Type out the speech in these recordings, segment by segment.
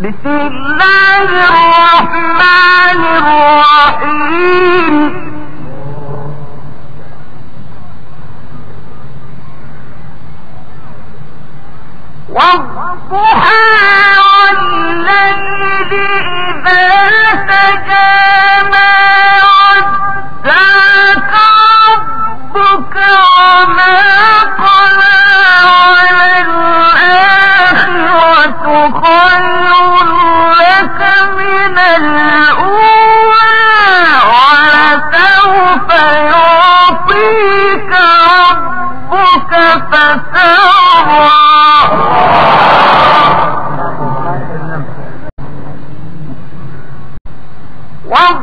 بسم الله الرحمن الرحيم والضحى والليل إذا سجى ما ودعك ربك وما قلى وللآخرة خير لك من الأولى ولسوف يعطيك ربك فترضى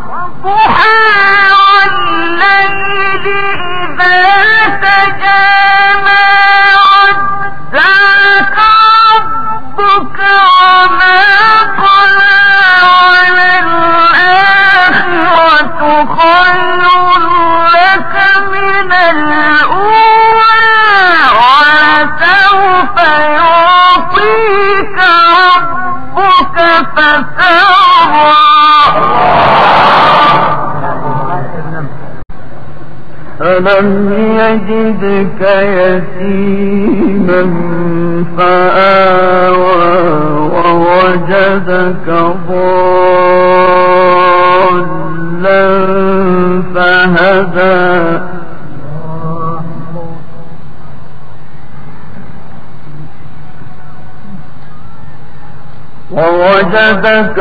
والضحى والليل إذا سجى ما ودعك ربك وما قلى وللآخرة خير لك من الأولى ولسوف يعطيك ربك فترضى ألم يجدك يتيما فآوى ووجدك ضالا فهدى ووجدك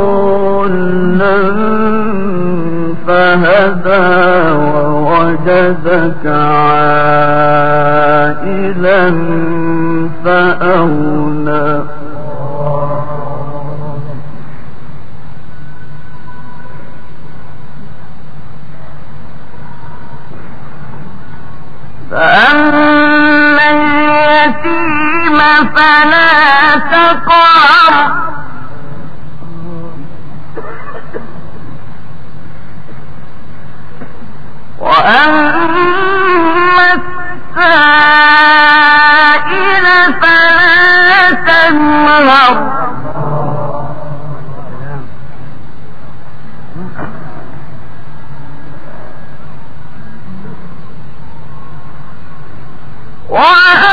ضالا فهدى ووجدك عائلا فأغنى فأما اليتيم فلا تقهر وأما السائل فلا تنهر وأما